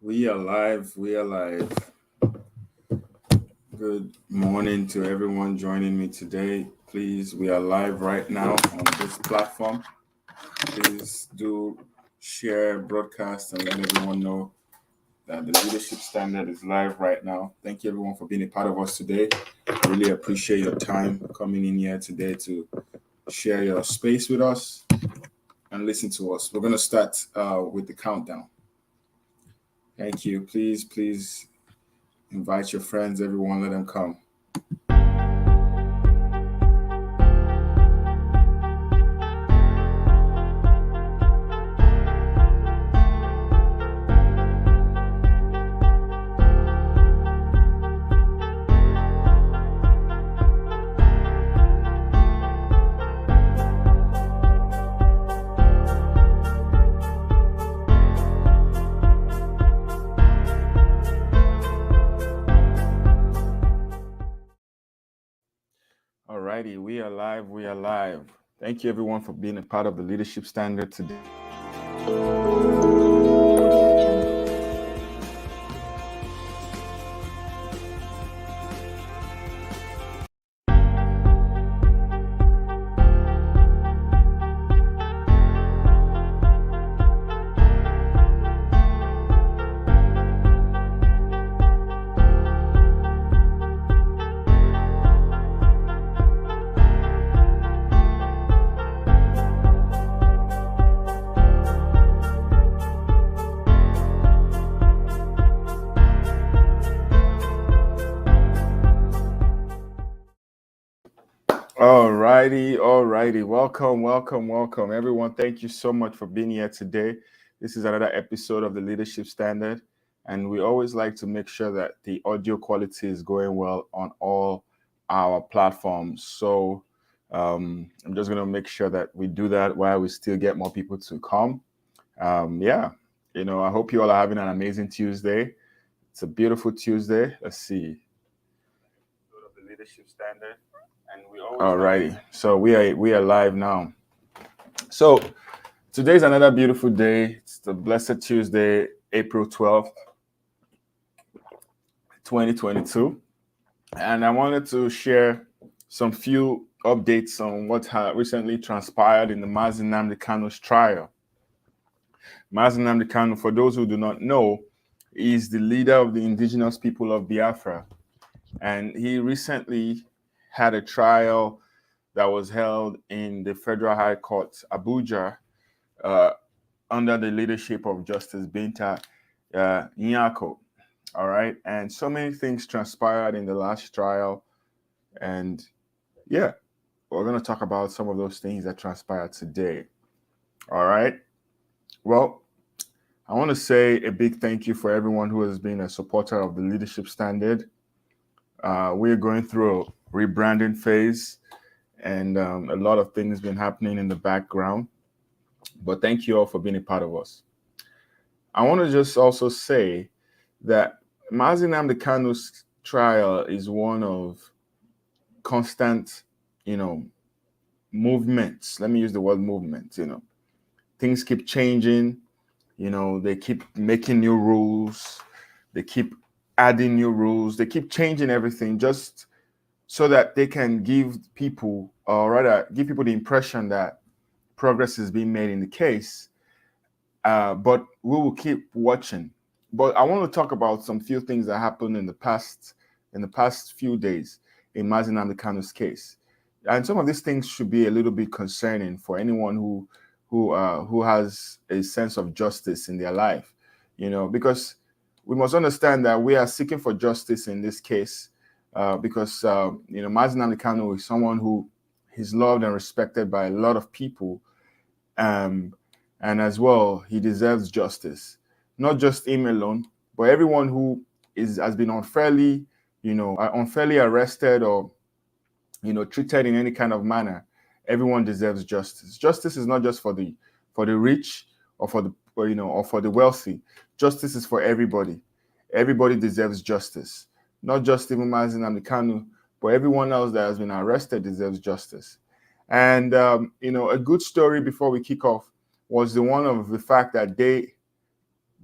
We are live. We are live. Good morning to everyone joining me today. Please, we are live right now on this platform. Please do share, broadcast, and let everyone know that the leadership standard is live right now. Thank you, everyone, for being a part of us today. I really appreciate your time coming in here today to share your space with us and listen to us. We're going to start with the countdown. Thank you. Please invite your friends, everyone, let them come. Alrighty, we are live. We are live. Thank you, everyone, for being a part of the leadership standard today. Alrighty. Welcome, everyone. Thank you so much for being here today. This is another episode of the Leadership Standard, and we always like to make sure that the audio quality is going well on all our platforms. So I'm just going to make sure that we do that while we still get more people to come. I hope you all are having an amazing Tuesday. It's a beautiful Tuesday. Let's see. The Leadership Standard. Alrighty, so we are live now. So today's another beautiful day. It's the blessed Tuesday, April 12th, 2022. And I wanted to share some few updates on what recently transpired in the Mazi Nnamdi Kanu's trial. Mazi Nnamdi Kanu, for those who do not know, is the leader of the indigenous people of Biafra. And he recently had a trial that was held in the Federal High Court, Abuja, under the leadership of Justice Binta Nyako. All right. And so many things transpired in the last trial. And yeah, we're going to talk about some of those things that transpired today. All right. Well, I want to say a big thank you for everyone who has been a supporter of the Leadership Standard. We're going through a rebranding phase, and a lot of things been happening in the background. But thank you all for being a part of us. I want to just also say that Mazi Nnamdi Kanu's trial is one of constant, movements. Let me use the word movement. Things keep changing. They keep making new rules. They keep adding new rules. They keep changing everything just so that they can give people the impression that progress is being made in the case. But we will keep watching. But I want to talk about some few things that happened in the past few days in Mazi Nnamdi Kanu's case. And some of these things should be a little bit concerning for anyone who has a sense of justice in their life, because we must understand that we are seeking for justice in this case. Because Mazi Nnamdi Kanu is someone who is loved and respected by a lot of people, and as well, he deserves justice. Not just him alone, but everyone who has been unfairly arrested or treated in any kind of manner. Everyone deserves justice. Justice is not just for the rich or for the wealthy. Justice is for everybody. Everybody deserves justice. Not just even Mazi Nnamdi Kanu, but everyone else that has been arrested deserves justice. And, a good story before we kick off was the one of the fact that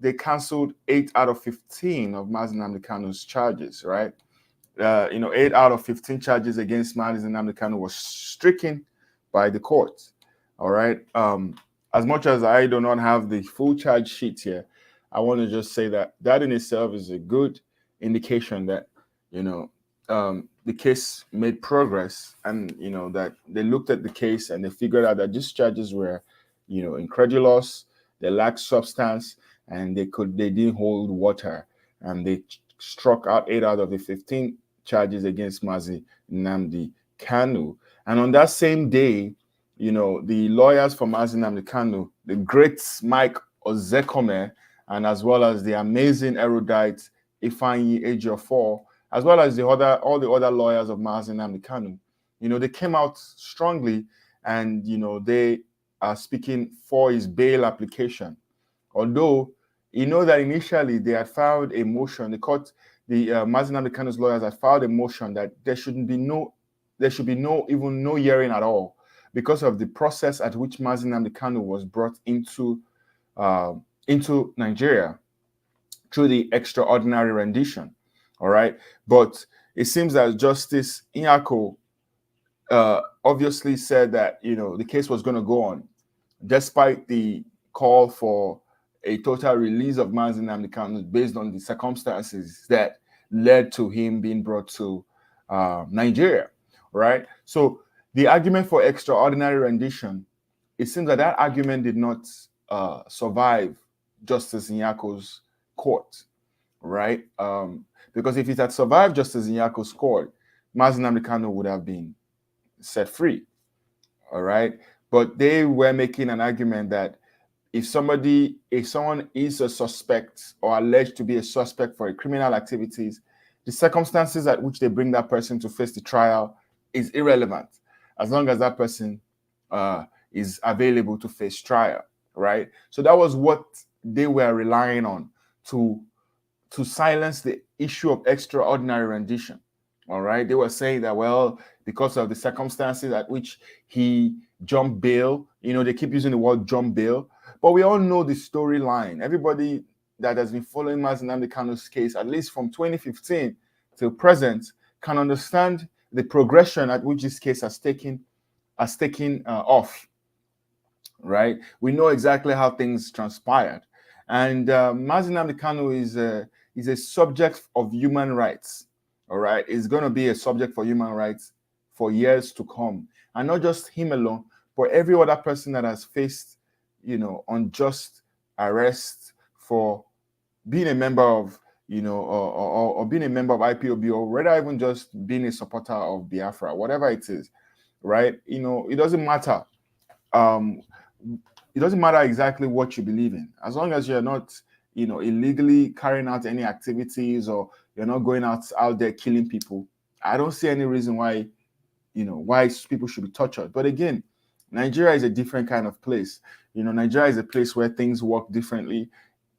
they canceled 8 out of 15 of Mazi Nnamdi Kanu's charges, right? 8 out of 15 charges against Mazi Nnamdi Kanu was stricken by the court. All right. As much as I do not have the full charge sheet here, I want to just say that that in itself is a good indication that, the case made progress, and, that they looked at the case and they figured out that these charges were, incredulous, they lacked substance, and they didn't hold water, and they struck out 8 out of the 15 charges against Mazi Nnamdi Kanu. And on that same day, the lawyers for Mazi Nnamdi Kanu, the great Mike Ozekome, and as well as the amazing erudite Ifeanyi Ejiofor, as well as all the other lawyers of Mazi Nnamdi Kanu, they came out strongly, and they are speaking for his bail application. Although, that initially they had filed a motion, the court, the Mazi Nnamdi Kanu's lawyers had filed a motion that there should be no hearing at all, because of the process at which Mazi Nnamdi Kanu was brought into Nigeria through the extraordinary rendition. All right, but it seems that Justice Nyako obviously said that the case was going to go on, despite the call for a total release of Mazi Nnamdi Kanu based on the circumstances that led to him being brought to Nigeria. Right. So the argument for extraordinary rendition, it seems that argument did not survive Justice Nyako's court, right? Because if it had survived Justice Nyako's court, Mazi Nnamdi Kanu would have been set free, all right? But they were making an argument that if someone is a suspect or alleged to be a suspect for criminal activities, the circumstances at which they bring that person to face the trial is irrelevant, as long as that person is available to face trial, right? So that was what they were relying on to silence the issue of extraordinary rendition. All right, they were saying that, well, because of the circumstances at which he jumped bail, they keep using the word jump bail, but we all know the storyline. Everybody that has been following Mazi Nnamdi Kanu's case, at least from 2015 till present, can understand the progression at which this case has taken off. Right, we know exactly how things transpired, and Mazi Nnamdi Kanu is a subject of human rights. All right, it's going to be a subject for human rights for years to come, and not just him alone, but every other person that has faced, unjust arrest for being a member of, or being a member of IPOB, or rather even just being a supporter of Biafra, whatever it is, right? It doesn't matter. It doesn't matter exactly what you believe in, as long as you're not, illegally carrying out any activities, or you're not going out there killing people. I don't see any reason why, why people should be tortured. But again, Nigeria is a different kind of place. Nigeria is a place where things work differently.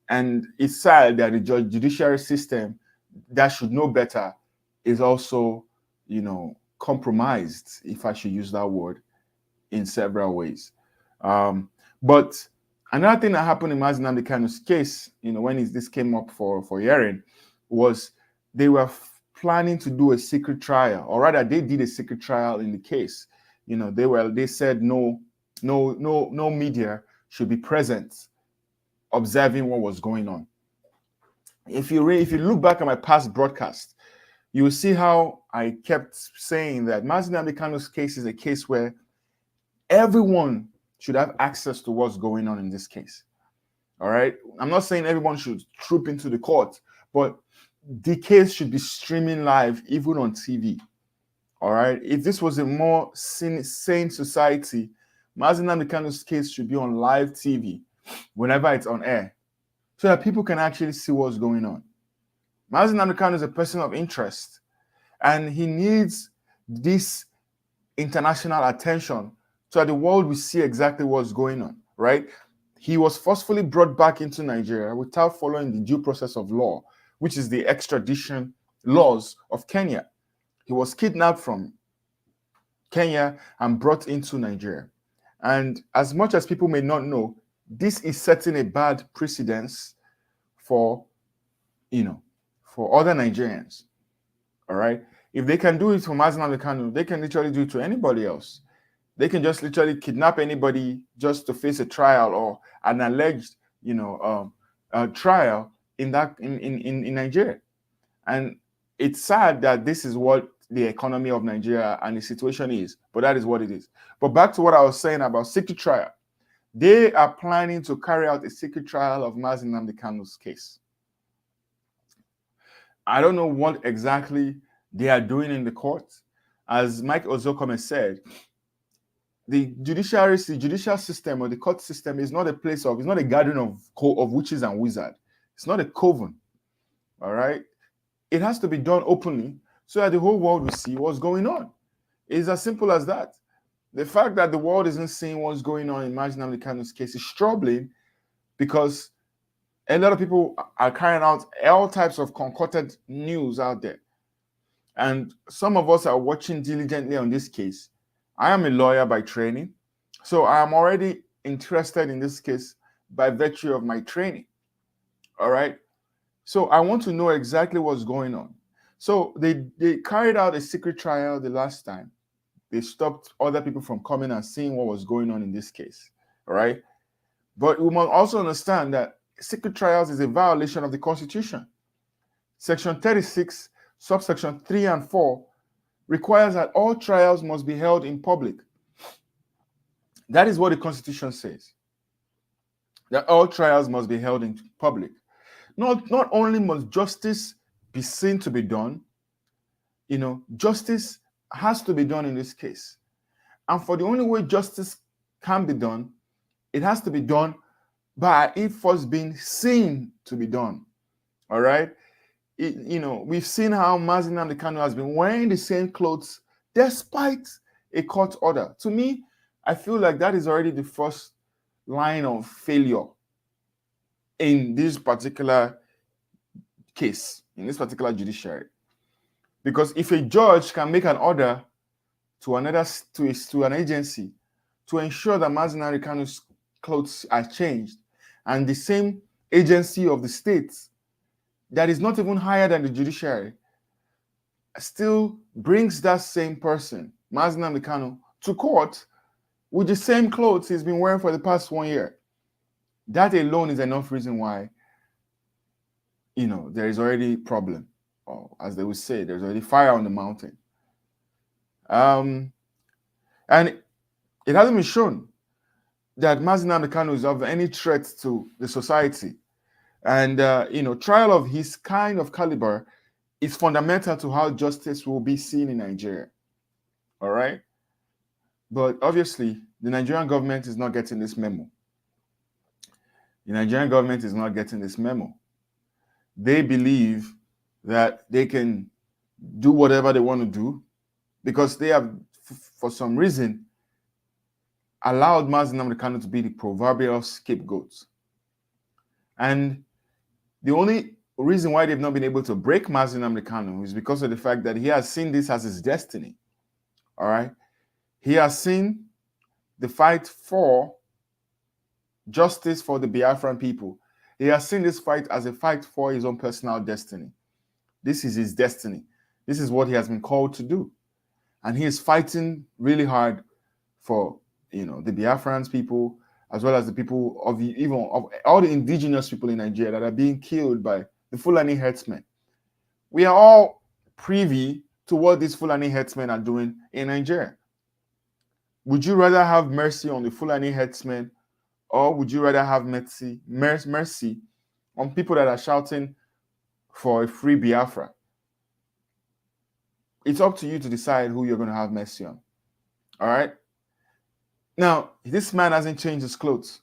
And it's sad that the judiciary system that should know better is also, compromised, if I should use that word, in several ways. But another thing that happened in Mazi Nnamdi Kanu's case, when this came up for hearing, was they were planning to do a secret trial, or rather, they did a secret trial in the case. They said no media should be present observing what was going on. If you look back at my past broadcast, you will see how I kept saying that Mazi Nnamdi Kanu's case is a case where everyone should have access to what's going on in this case. All right. I'm not saying everyone should troop into the court, but the case should be streaming live, even on TV. All right. If this was a more sane society, Mazi Nnamdi Kanu's case should be on live TV whenever it's on air, so that people can actually see what's going on. Mazi Nnamdi Kanu is a person of interest, and he needs this international attention so that the world will see exactly what's going on, right? He was forcefully brought back into Nigeria without following the due process of law, which is the extradition laws of Kenya. He was kidnapped from Kenya and brought into Nigeria. And as much as people may not know, this is setting a bad precedence for, for other Nigerians. All right. If they can do it for Mazi Nnamdi Kanu, they can literally do it to anybody else. They can just literally kidnap anybody just to face a trial or an alleged, trial in Nigeria. And it's sad that this is what the economy of Nigeria and the situation is, but that is what it is. But back to what I was saying about secret trial. They are planning to carry out a secret trial of Mazi Nnamdi Kanu's case. I don't know what exactly they are doing in the court. As Mike Ozokome said, the judicial system or the court system is not it's not a gathering of witches and wizards. It's not a coven. All right. It has to be done openly so that the whole world will see what's going on. It's as simple as that. The fact that the world isn't seeing what's going on in Mazi Nnamdi Kanu's case is troubling because a lot of people are carrying out all types of concocted news out there. And some of us are watching diligently on this case. I am a lawyer by training, so I am already interested in this case by virtue of my training. All right. So I want to know exactly what's going on. So they carried out a secret trial the last time. They stopped other people from coming and seeing what was going on in this case. All right. But we must also understand that secret trials is a violation of the Constitution. Section 36, subsection 3 and 4 requires that all trials must be held in public. That is what the Constitution says. That all trials must be held in public. Not only must justice be seen to be done, justice has to be done in this case. And for the only way justice can be done, it has to be done by it first being seen to be done. All right. We've seen how Mazi Nnamdi Kanu has been wearing the same clothes despite a court order. To me, I feel like that is already the first line of failure in this particular case, in this particular judiciary. Because if a judge can make an order to an agency to ensure that Mazi Nnamdi Kanu's clothes are changed, and the same agency of the state that is not even higher than the judiciary still brings that same person, Mazi Nnamdi Kanu, to court with the same clothes he's been wearing for the past 1 year, that alone is enough reason why, there is already a problem. Or as they would say, there's already fire on the mountain. And it hasn't been shown that Mazi Nnamdi Kanu is of any threat to the society. And, trial of his kind of caliber is fundamental to how justice will be seen in Nigeria. All right? But obviously, the Nigerian government is not getting this memo. The Nigerian government is not getting this memo. They believe that they can do whatever they want to do because they have, for some reason, allowed Mazi Nnamdi Kanu to be the proverbial scapegoat. And the only reason why they've not been able to break Mazi Nnamdi Kanu is because of the fact that he has seen this as his destiny. All right? He has seen the fight for justice for the Biafran people. He has seen this fight as a fight for his own personal destiny. This is his destiny. This is what he has been called to do. And he is fighting really hard for, the Biafrans people, as well as the people of all the indigenous people in Nigeria that are being killed by the Fulani herdsmen. We are all privy to what these Fulani herdsmen are doing in Nigeria. Would you rather have mercy on the Fulani herdsmen, or would you rather have mercy on people that are shouting for a free Biafra? It's up to you to decide who you're going to have mercy on. All right? Now, this man hasn't changed his clothes.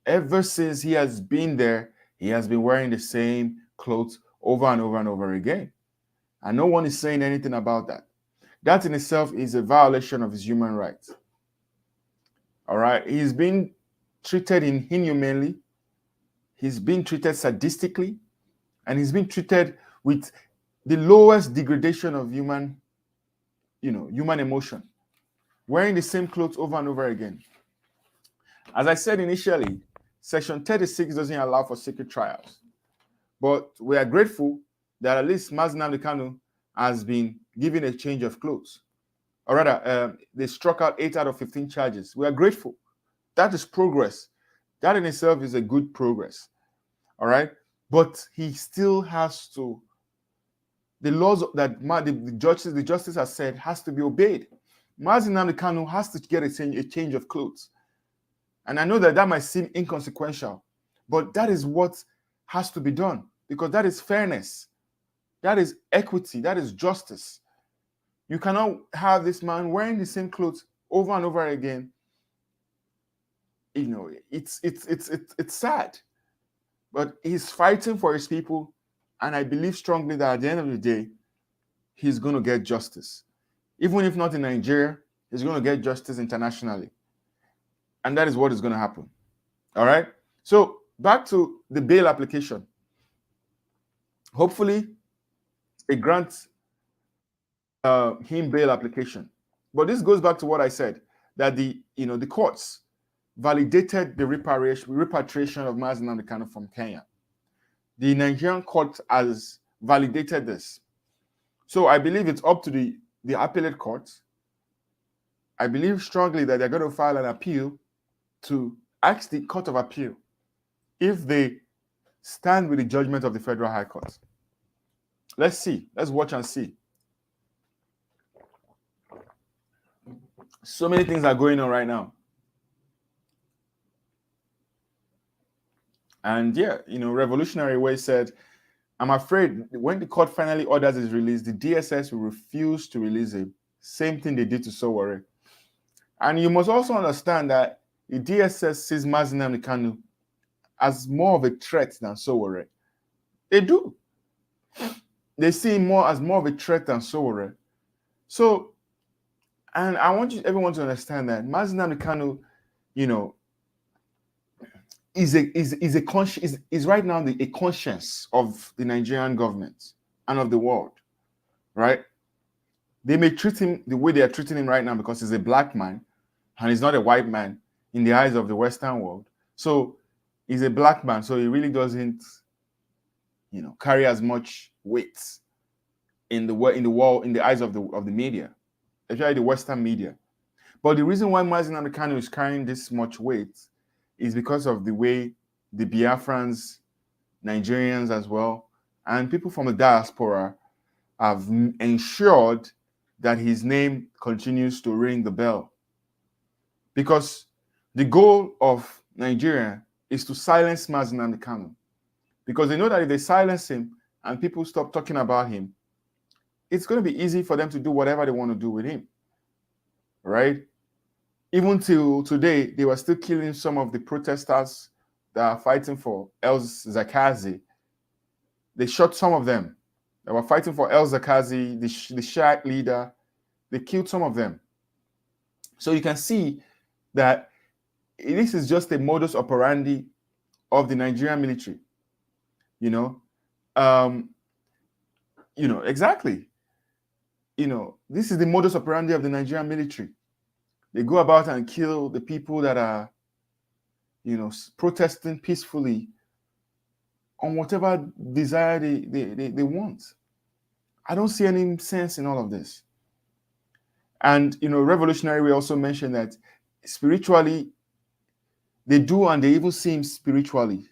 Ever since he has been there, he has been wearing the same clothes over and over and over again. And no one is saying anything about that. That in itself is a violation of his human rights. All right? He's been treated inhumanely. He's been treated sadistically. And he's been treated with the lowest degradation of human emotion. Wearing the same clothes over and over again. As I said initially, Section 36 doesn't allow for secret trials. But we are grateful that at least Mazi Nnamdi Kanu has been given a change of clothes. Or rather, they struck out 8 out of 15 charges. We are grateful. That is progress. That in itself is a good progress. All right. But he still has to, the laws that the justice has said has to be obeyed. Mazi Nnamdi Kanu has to get a change of clothes. And I know that might seem inconsequential, but that is what has to be done, because that is fairness, that is equity, that is justice. You cannot have this man wearing the same clothes over and over again. It's sad, but he's fighting for his people, and I believe strongly that at the end of the day, he's going to get justice. Even if not in Nigeria, he's going to get justice internationally. And that is what is going to happen. All right? So back to the bail application. Hopefully, they grant him bail application. But this goes back to what I said, that the courts validated the repatriation of Mazi Nnamdi Kanu from Kenya. The Nigerian court has validated this. So I believe it's up to the appellate court. I believe strongly that they're going to file an appeal to ask the Court of Appeal if they stand with the judgment of the Federal High Court. Let's see. Let's watch and see. So many things are going on right now. And yeah, Revolutionary Way said, I'm afraid when the court finally orders his release, the DSS will refuse to release him. Same thing they did to Sowore. And you must also understand that the DSS sees Mazi Nnamdi Kanu as more of a threat than Sowore. They do. They see him as more of a threat than Sowore. So, and I want everyone to understand that Mazi Nnamdi Kanu, is right now a conscience of the Nigerian government and of the world, right? They may treat him the way they are treating him right now because he's a black man and he's not a white man in the eyes of the Western world. So he's a black man, so he really doesn't, carry as much weight in the eyes of the media, especially the Western media. But the reason why Mazi Nnamdi Kanu is carrying this much weight is because of the way the Biafrans, Nigerians as well, and people from the diaspora have ensured that his name continues to ring the bell. Because the goal of Nigeria is to silence Mazi Nnamdi Kanu. Because they know that if they silence him and people stop talking about him, it's going to be easy for them to do whatever they want to do with him. Right? Even till today, they were still killing some of the protesters that are fighting for El Zakazi. They shot some of them. They were fighting for El Zakazi, the Shiite leader. They killed some of them. So you can see that this is just a modus operandi of the Nigerian military. Exactly. This is the modus operandi of the Nigerian military. They go about and kill the people that are, protesting peacefully on whatever desire they want. I don't see any sense in all of this. And, Revolutionary Way also mentioned that spiritually, they do, and they even see him spiritually.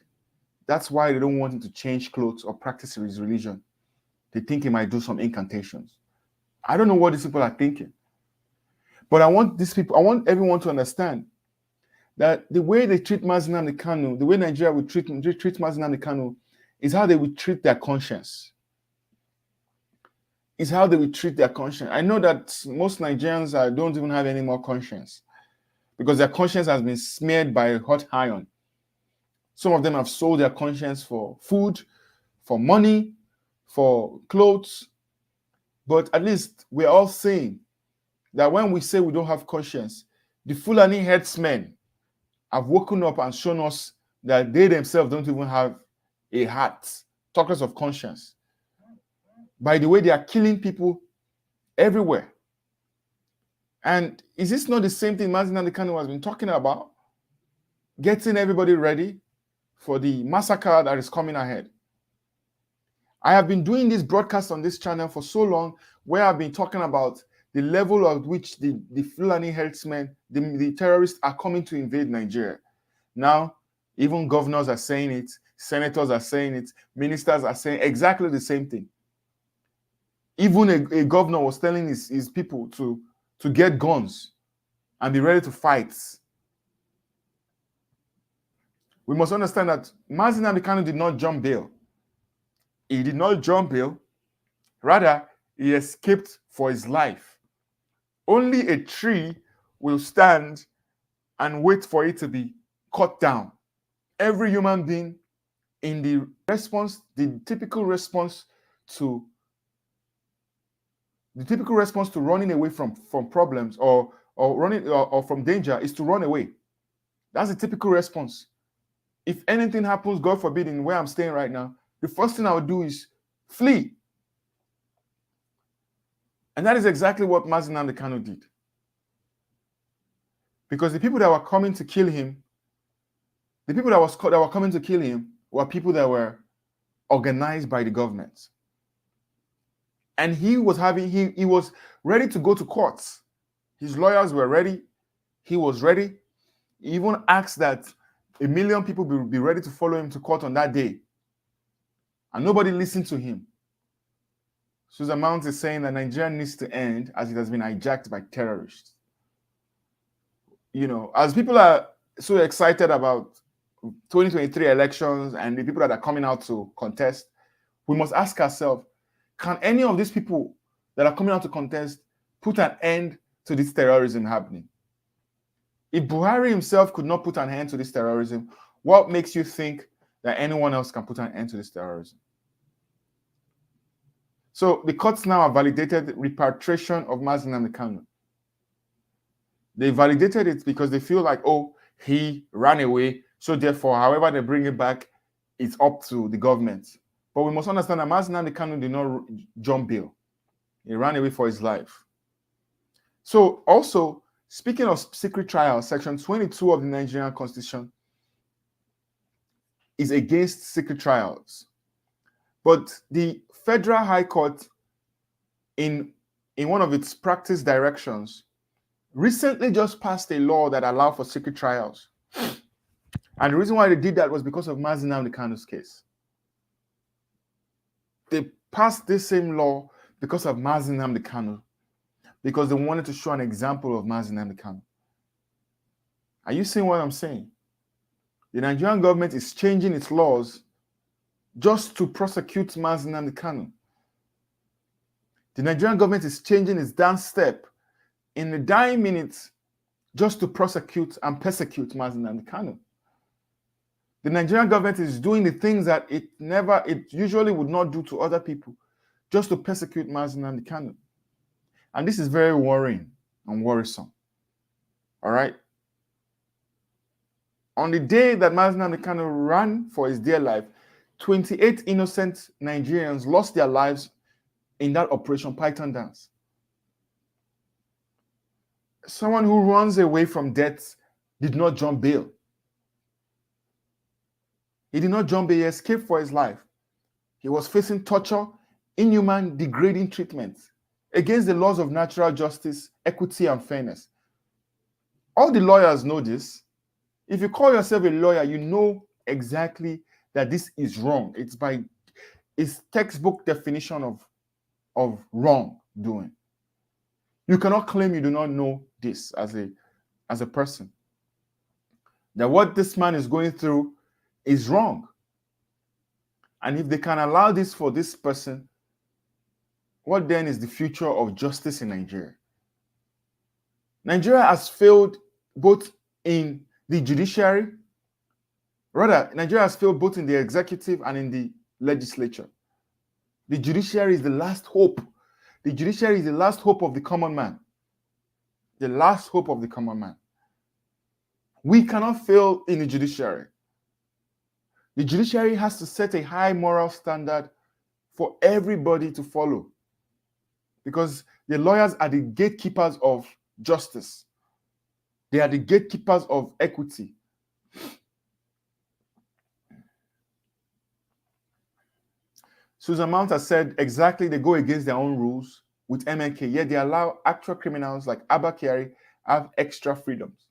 That's why they don't want him to change clothes or practice his religion. They think he might do some incantations. I don't know what these people are thinking. But I want everyone to understand that the way they treat Mazi Nnamdi Kanu, the way Nigeria would treat Mazi Nnamdi Kanu, is how they would treat their conscience. Is how they would treat their conscience. I know that most Nigerians don't even have any more conscience because their conscience has been smeared by hot iron. Some of them have sold their conscience for food, for money, for clothes. But at least we're all saying that when we say we don't have conscience, the Fulani herdsmen have woken up and shown us that they themselves don't even have a heart, talkers of conscience. By the way, they are killing people everywhere. And is this not the same thing Mazi Nnamdi Kanu has been talking about? Getting everybody ready for the massacre that is coming ahead. I have been doing this broadcast on this channel for so long, where I've been talking about the level at which the Fulani herdsmen, the terrorists are coming to invade Nigeria. Now, even governors are saying it, senators are saying it, ministers are saying exactly the same thing. Even a governor was telling his people to get guns and be ready to fight. We must understand that Mazi Nnamdi Kanu did not jump bail. He did not jump bail. Rather, he escaped for his life. Only a tree will stand and wait for it to be cut down. Every human being, in the response, the typical response to running away from problems or running or from danger is to run away. That's the typical response. If anything happens, God forbid, in where I'm staying right now, the first thing I would do is flee. And that is exactly what Mazi Nnamdi Kanu did. Because the people that were coming to kill him, the people that were coming to kill him were people that were organized by the government. And he was ready to go to courts. His lawyers were ready. He was ready. He even asked that 1 million people be ready to follow him to court on that day. And nobody listened to him. Susan Mount is saying that Nigeria needs to end as it has been hijacked by terrorists. You know, as people are so excited about 2023 elections and the people that are coming out to contest, we must ask ourselves, can any of these people that are coming out to contest put an end to this terrorism happening? If Buhari himself could not put an end to this terrorism, what makes you think that anyone else can put an end to this terrorism? So the courts now have validated the repatriation of Mazi Nnamdi Kanu. They validated it because they feel like, oh, he ran away, so therefore, however they bring it back, it's up to the government. But we must understand that Mazi Nnamdi Kanu did not jump bail. He ran away for his life. So also, speaking of secret trials, Section 22 of the Nigerian Constitution is against secret trials. But the Federal High Court, in one of its practice directions, recently just passed a law that allowed for secret trials. And the reason why they did that was because of Mazi Nnamdi Kanu's case. They passed this same law because of Mazi Nnamdi Kanu, because they wanted to show an example of Mazi Nnamdi Kanu. Are you seeing what I'm saying? The Nigerian government is changing its laws just to prosecute Mazi Nnamdi Kanu. The Nigerian government is changing its dance step in the dying minutes just to prosecute and persecute Mazi Nnamdi Kanu. The Nigerian government is doing the things that it usually would not do to other people just to persecute Mazi Nnamdi Kanu. And this is very worrying and worrisome. All right? On the day that Mazi Nnamdi Kanu ran for his dear life, 28 innocent Nigerians lost their lives in that Operation Python dance. Someone who runs away from death did not jump bail. He did not jump bail, he escaped for his life. He was facing torture, inhuman, degrading treatment against the laws of natural justice, equity, and fairness. All the lawyers know this. If you call yourself a lawyer, you know exactly that this is wrong. It's textbook definition of wrongdoing. You cannot claim you do not know this as a person. That what this man is going through is wrong. And if they can allow this for this person, what then is the future of justice in Nigeria? Nigeria has failed both in the judiciary, rather, Nigeria has failed both in the executive and in the legislature. The judiciary is the last hope. The judiciary is the last hope of the common man. The last hope of the common man. We cannot fail in the judiciary. The judiciary has to set a high moral standard for everybody to follow, because the lawyers are the gatekeepers of justice. They are the gatekeepers of equity. Susan Mount has said exactly they go against their own rules with MNK, yet they allow actual criminals like Abba Kyari have extra freedoms.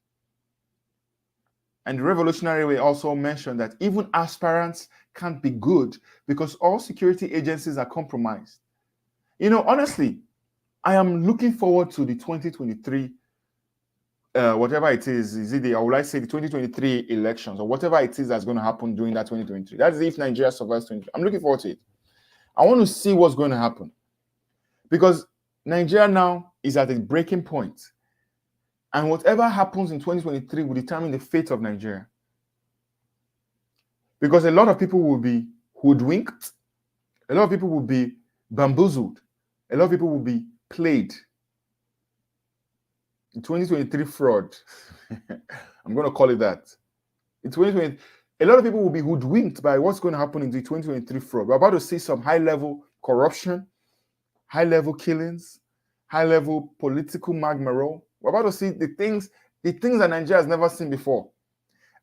And the Revolutionary Way also mentioned that even aspirants can't be good because all security agencies are compromised. Honestly, I am looking forward to the 2023, whatever it is it I would like to say the 2023 elections or whatever it is that's going to happen during that 2023. That's if Nigeria survives 2023. I'm looking forward to it. I want to see what's going to happen because Nigeria now is at a breaking point. And whatever happens in 2023 will determine the fate of Nigeria. Because a lot of people will be hoodwinked, a lot of people will be bamboozled, a lot of people will be played. In 2023 fraud, I'm going to call it that. In 2020, a lot of people will be hoodwinked by what's going to happen in the 2023 fraud. We're about to see some high-level corruption, high-level killings, high-level political magma. We're about to see the things that Nigeria has never seen before.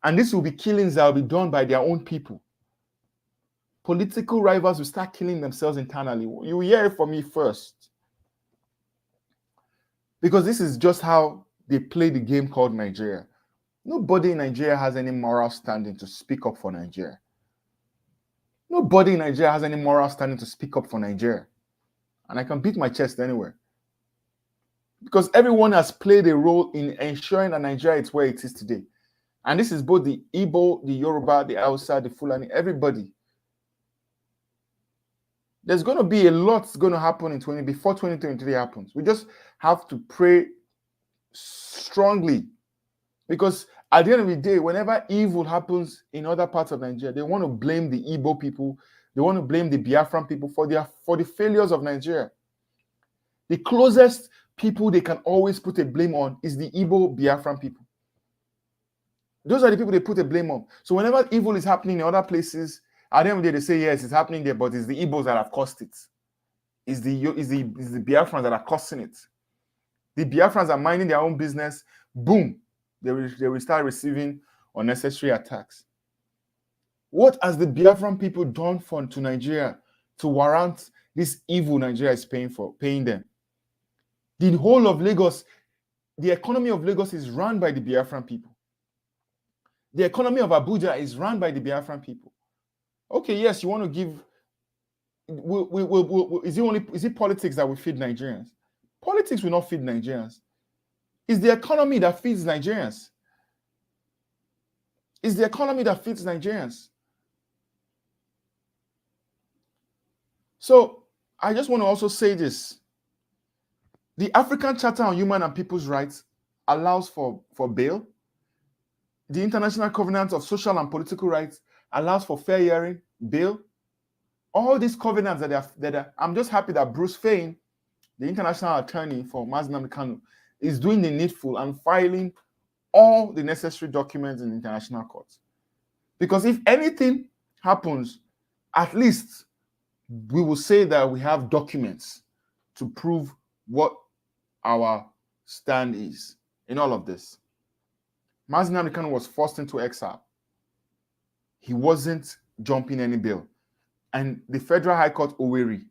And this will be killings that will be done by their own people. Political rivals will start killing themselves internally. You will hear it from me first. Because this is just how they play the game called Nigeria. Nobody in Nigeria has any moral standing to speak up for Nigeria. Nobody in Nigeria has any moral standing to speak up for Nigeria. And I can beat my chest anywhere. Because everyone has played a role in ensuring that Nigeria is where it is today. And this is both the Igbo, the Yoruba, the Hausa, the Fulani, everybody. There's going to be a lot going to happen before 2023 happens. We just have to pray strongly. Because at the end of the day, whenever evil happens in other parts of Nigeria, they want to blame the Igbo people. They want to blame the Biafran people for the failures of Nigeria. The closest people they can always put a blame on is the Igbo Biafran people. Those are the people they put a blame on. So whenever evil is happening in other places, at the end of the day, they say, yes, it's happening there, but it's the Igbos that have caused it. It's the Biafrans that are causing it. The Biafrans are minding their own business. Boom. They will start receiving unnecessary attacks. What has the Biafran people done to Nigeria to warrant this evil Nigeria is paying them? The whole of Lagos, the economy of Lagos is run by the Biafran people. The economy of Abuja is run by the Biafran people. Okay, yes, you want to give. Is it politics that will feed Nigerians? Politics will not feed Nigerians. It's the economy that feeds Nigerians. It's the economy that feeds Nigerians. So I just want to also say this. The African Charter on Human and People's Rights allows for bail. The International Covenant of Social and Political Rights allows for fair hearing, bail. All these covenants that are, I'm just happy that Bruce Fein, the international attorney for Mazi Nnamdi Kanu, is doing the needful and filing all the necessary documents in international courts. Because if anything happens, at least we will say that we have documents to prove what our stand is in all of this. Mazi Nnamdi Kanu was forced into exile. He wasn't jumping any bail. And the Federal High Court Owerri,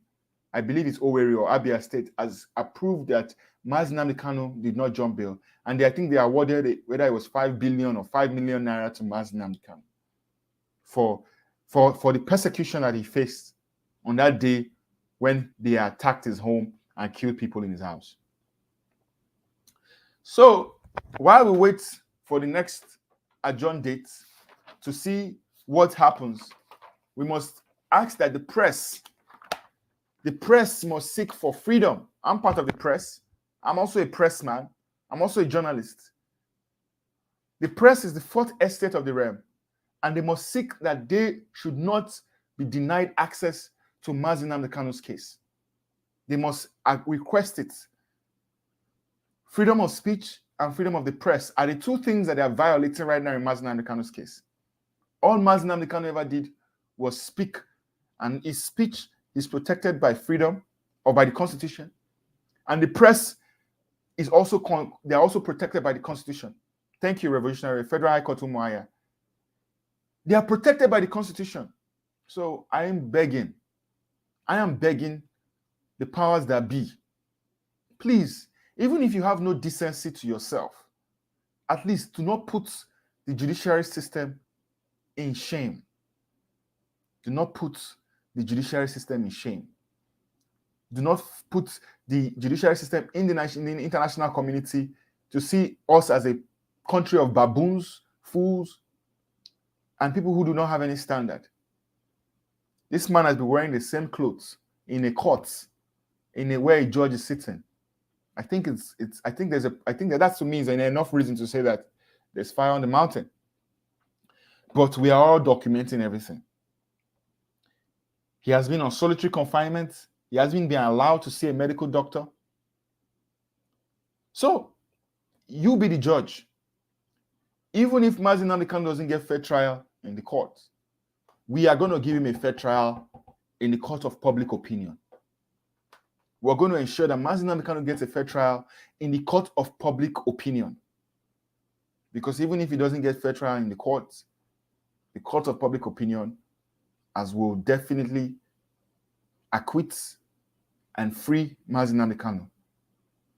I believe it's Owerri or Abia State, has approved that Mazi Nnamdi Kanu did not jump bail. And I think they awarded it, whether it was 5 billion or 5 million naira to Mazi Nnamdi Kanu for the persecution that he faced on that day when they attacked his home and killed people in his house. So while we wait for the next adjourned date to see what happens, we must ask that the press must seek for freedom. I'm part of the press. I'm also a pressman. I'm also a journalist. The press is the fourth estate of the realm, and they must seek that they should not be denied access to Mazi Nnamdi Kanu's case. They must request it. Freedom of speech and freedom of the press are the two things that they are violating right now in Mazi Nnamdi Kanu's case. All Mazi Nnamdi Kanu ever did was speak, and his speech is protected by freedom or by the Constitution. And the press is also they are also protected by the Constitution. Thank you, Revolutionary Federal High Court Umuahia. They are protected by the Constitution. So I am begging I am begging the powers that be, please, even if you have no decency to yourself, at least do not put the judiciary system in shame. Do not put the judiciary system in shame. Do not put the judiciary system in the international community to see us as a country of baboons, fools, and people who do not have any standard. This man has been wearing the same clothes in a court, where a judge is sitting. I think that to me is enough reason to say that there's fire on the mountain. But we are all documenting everything. He has been on solitary confinement. He hasn't been allowed to see a medical doctor. So, you be the judge. Even if Mazi Nnamdi Kanu doesn't get fair trial in the court, we are going to give him a fair trial in the court of public opinion. We're going to ensure that Mazi Nnamdi Kanu gets a fair trial in the court of public opinion. Because even if he doesn't get fair trial in the court of public opinion, as will definitely acquit and free Mazi Nnamdi Kanu.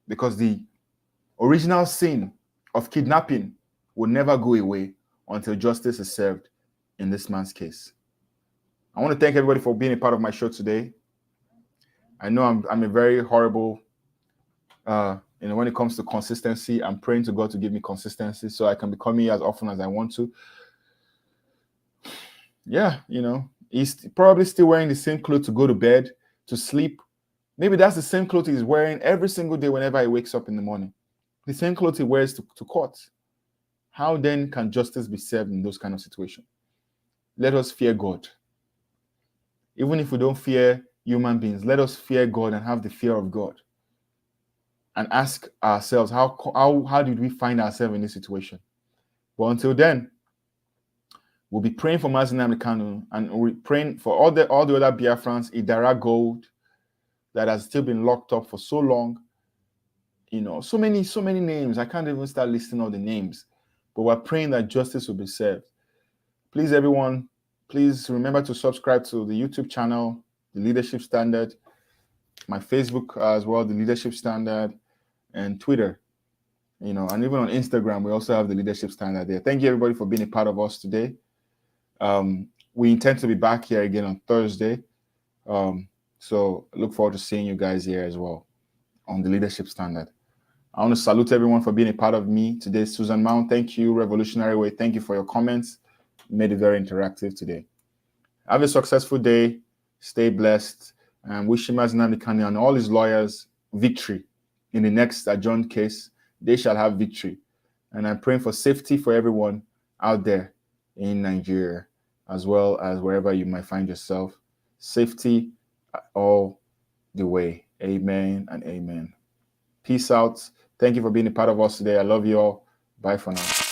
Because the original sin of kidnapping will never go away until justice is served in this man's case. I want to thank everybody for being a part of my show today. I know I'm a very horrible, when it comes to consistency. I'm praying to God to give me consistency so I can be coming here as often as I want to. Yeah, he's probably still wearing the same clothes to go to bed, to sleep. Maybe that's the same clothes he's wearing every single day whenever he wakes up in the morning. The same clothes he wears to court. How then can justice be served in those kind of situations? Let us fear God. Even if we don't fear human beings, let us fear God and have the fear of God. And ask ourselves, how did we find ourselves in this situation? But until then, we'll be praying for Mazi Nnamdi Kanu, and we're praying for all the other Biafrans, Idara Gold, that has still been locked up for so long. So many names. I can't even start listing all the names. But we're praying that justice will be served. Please, everyone, please remember to subscribe to the YouTube channel, The Leadership Standard, my Facebook as well, The Leadership Standard, and Twitter. And even on Instagram, we also have The Leadership Standard there. Thank you, everybody, for being a part of us today. We intend to be back here again on Thursday. So I look forward to seeing you guys here as well on The Leadership Standard. I want to salute everyone for being a part of me today. Susan Mount, thank you. Revolutionary Way, thank you for your comments. You made it very interactive today. Have a successful day. Stay blessed. And wish Mazi Nnamdi Kanu and all his lawyers victory in the next adjourned case. They shall have victory. And I'm praying for safety for everyone out there in Nigeria, as well as wherever you might find yourself. Safety all the way. Amen and amen. Peace out. Thank you for being a part of us today. I love you all. Bye for now.